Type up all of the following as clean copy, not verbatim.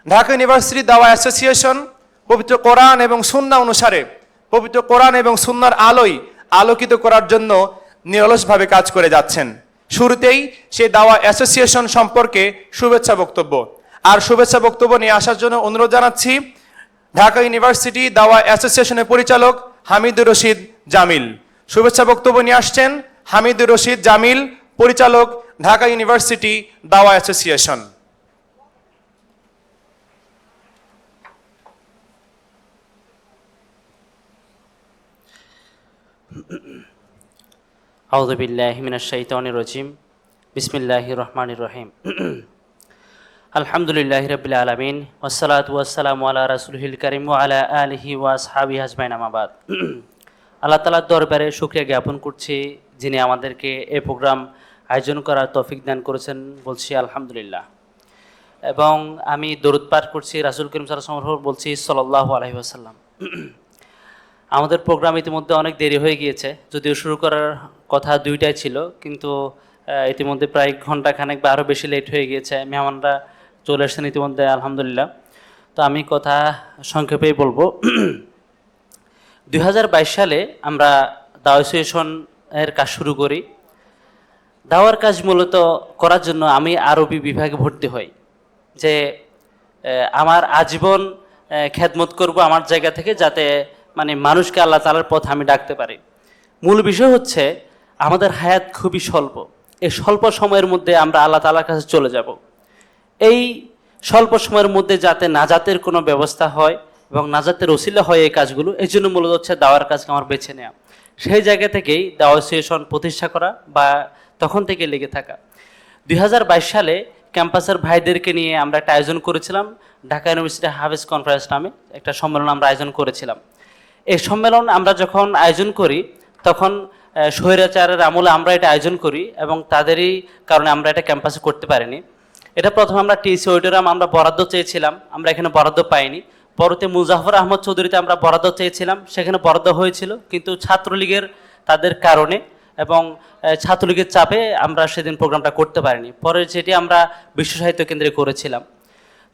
Dhaka university দাওয়া association পবিত্র কোরআন এবং সুন্নাহ অনুসারে পবিত্র কোরআন এবং সুন্নাহর আলোয় আলোকিত করার জন্য নিরলসভাবে কাজ করে যাচ্ছেন। শুরুতেই সেই দাওয়া অ্যাসোসিয়েশন সম্পর্কে শুভেচ্ছা বক্তব্য আর শুভেচ্ছা বক্তব্য নিয়ে আসার জন্য অনুরোধ জানাচ্ছি ঢাকা ইউনিভার্সিটি দাওয়া অ্যাসোসিয়েশনের পরিচালক হামিদুর রশিদ জামিল। শুভেচ্ছা বক্তব্য নিয়ে আসছেন হামিদুর রশিদ জামিল, পরিচালক, ঢাকা ইউনিভার্সিটি দাওয়া অ্যাসোসিয়েশন। আউযু বিল্লাহি মিনাশ শাইতানির রাজিম। বিসমিল্লাহির রহমানির রহিম। আলহামদুলিল্লাহি রাব্বিল আলামিন ওয়াসসালাতু ওয়াসসালামু আলা রাসূলিল কারীম ওয়া আলা আলিহি ওয়া আসহাবিহি আজমাইন, আম্মা বাদ। আল্লাহ তাআলার দরবারে শুকরিয়া জ্ঞাপন করছি যিনি আমাদেরকে এই প্রোগ্রাম আয়োজন করার তৌফিক দান করেছেন, বলছি আলহামদুলিল্লাহ। এবং আমি দরুদ পাঠ করছি রাসূল করিম সাল্লাল্লাহু আলাইহি ওয়াসাল্লাম, বলছি সাল্লাল্লাহু আলাইহি ওয়াসাল্লাম। আমাদের প্রোগ্রাম ইতিমধ্যে অনেক দেরি হয়ে গিয়েছে, যদিও শুরু করার কথা 2টায় ছিল, কিন্তু ইতিমধ্যে প্রায় ঘন্টাখানেক বা আরও বেশি লেট হয়ে গিয়েছে। মেহমানরা চলে এসেছেন ইতিমধ্যে আলহামদুলিল্লাহ। তো আমি কথা সংক্ষেপেই বলবো। 2022 সালে আমরা দাওয়া অ্যাসোসিয়েশনের কাজ শুরু করি। দাওয়ার কাজ মূলত করার জন্য আমি আরবি বিভাগে ভর্তি হই, যে আমার আজীবন খেদমত করব আমার জায়গা থেকে, যাতে মানে মানুষকে আল্লাহ তাআলার পথ আমি ডাকতে পারি। মূল বিষয় হচ্ছে আমাদের হায়াত খুবই স্বল্প, এই স্বল্প সময়ের মধ্যে আমরা আল্লাহ তাআলার কাছে চলে যাব। এই স্বল্প সময়ের মধ্যে যাতে নাজাতের কোনো ব্যবস্থা হয় এবং নাজাতের ওসিলা হয় এই কাজগুলো, এই জন্য মূলত হচ্ছে দাওয়ার কাজকে আমার বেছে নেওয়া। সেই জায়গা থেকেই দাওয়া অ্যাসোসিয়েশন প্রতিষ্ঠা করা বা তখন থেকে লেগে থাকা। 2022 সালে ক্যাম্পাসের ভাইদেরকে নিয়ে আমরা একটা আয়োজন করেছিলাম, ঢাকা ইউনিভার্সিটি হাফেজ কনফারেন্স নামে একটা সম্মেলন আমরা আয়োজন করেছিলাম। এই সম্মেলন আমরা যখন আয়োজন করি তখন স্বৈরাচারের আমলে আমরা এটা আয়োজন করি এবং তাদেরই কারণে আমরা এটা ক্যাম্পাসে করতে পারিনি। এটা প্রথমে আমরা টিসি অডিটোরিয়াম আমরা বরাদ্দ চেয়েছিলাম, আমরা এখানে বরাদ্দ পাইনি। পরবর্তী মুজাফফর আহমদ চৌধুরীতে আমরা বরাদ্দ চেয়েছিলাম, সেখানে বরাদ্দ হয়েছিল, কিন্তু ছাত্রলীগের তাদের কারণে এবং ছাত্রলীগের চাপে আমরা সেদিন প্রোগ্রামটা করতে পারিনি। পরে যেটি আমরা বিশ্ব সাহিত্য কেন্দ্রে করেছিলাম।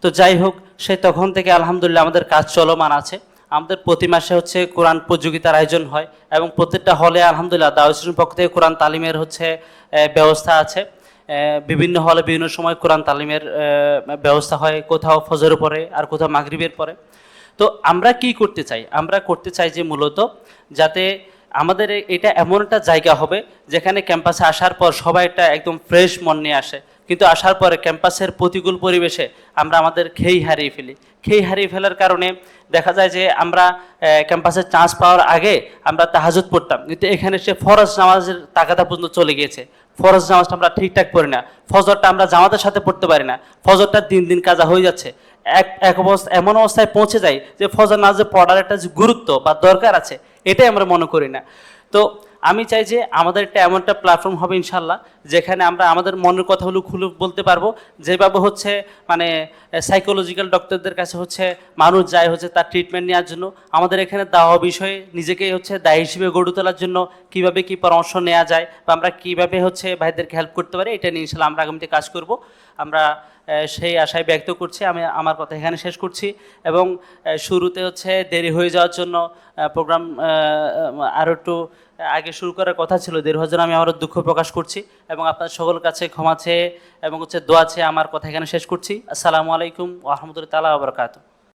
তো যাই হোক, সে তখন থেকে আলহামদুলিল্লাহ আমাদের কাজ চলমান আছে। আমাদের প্রতি মাসে হচ্ছে কোরআন প্রতিযোগিতার আয়োজন হয় এবং প্রত্যেকটা হলে আলহামদুলিল্লাহ দাওয়া অ্যাসোসিয়েশনের পক্ষ থেকে কোরআন তালিমের হচ্ছে ব্যবস্থা আছে। বিভিন্ন হলে বিভিন্ন সময় কোরআন তালিমের ব্যবস্থা হয়, কোথাও ফজরের পরে আর কোথাও মাগরিবের পরে। তো আমরা কি করতে চাই? আমরা করতে চাই যে মূলত যাতে আমাদের এটা এমন একটা জায়গা হবে যেখানে ক্যাম্পাসে আসার পর সবাই একটা একদম ফ্রেশ মন নিয়ে আসে, কিন্তু আসার পরে ক্যাম্পাসের প্রতিকূল পরিবেশে আমরা আমাদের খেই হারিয়ে ফেলি। খেই হারিয়ে ফেলার কারণে দেখা যায় যে আমরা ক্যাম্পাসে চান্স পাওয়ার আগে আমরা তাহাজ্জুদ পড়তাম, কিন্তু এখানে সে ফরজ নামাজের তাগাদা পর্যন্ত চলে গিয়েছে। ফরজ নামাজটা আমরা ঠিকঠাক পড়ি না, ফজরটা আমরা জামাতের সাথে পড়তে পারি না, ফজরটা দিন দিন কাজা হয়ে যাচ্ছে। এমন অবস্থায় পৌঁছে যায় যে ফজর নামাজে পড়ার একটা যে গুরুত্ব বা দরকার আছে এটাই আমরা মনে করি না। তো আমি চাই যে আমাদের একটা এমন একটা প্ল্যাটফর্ম হবে ইনশাল্লাহ, যেখানে আমরা আমাদের মনের কথাগুলো খুলে বলতে পারবো। যেভাবে হচ্ছে মানে সাইকোলজিক্যাল ডক্টরদের কাছে হচ্ছে মানুষ যায় হচ্ছে তার ট্রিটমেন্ট নেওয়ার জন্য, আমাদের এখানে দাওয়া বিষয়ে নিজেকে হচ্ছে দায়ী হিসেবে গড়ে তোলার জন্য কীভাবে কী পরামর্শ নেওয়া যায় বা আমরা কীভাবে হচ্ছে ভাইদেরকে হেল্প করতে পারি, এটা নিয়ে ইনশাল্লাহ আমরা আগামীতে কাজ করব। আমরা সেই আশায় ব্যক্ত করছি। আমি আমার কথা এখানে শেষ করছি এবং শুরুতে হচ্ছে দেরি হয়ে যাওয়ার জন্য প্রোগ্রাম আরও একটু আগে শুরু করার কথা ছিল, দেরি হওয়ার জন্য আমি আবারও দুঃখ প্রকাশ করছি এবং আপনার সকল কাছে ক্ষমা চেয়ে এবং হচ্ছে দোয়া চেয়ে আমার কথা এখানে শেষ করছি। আসসালামু আলাইকুম ওয়া রাহমাতুল্লাহি তাআলা ওয়া বারাকাতুহু।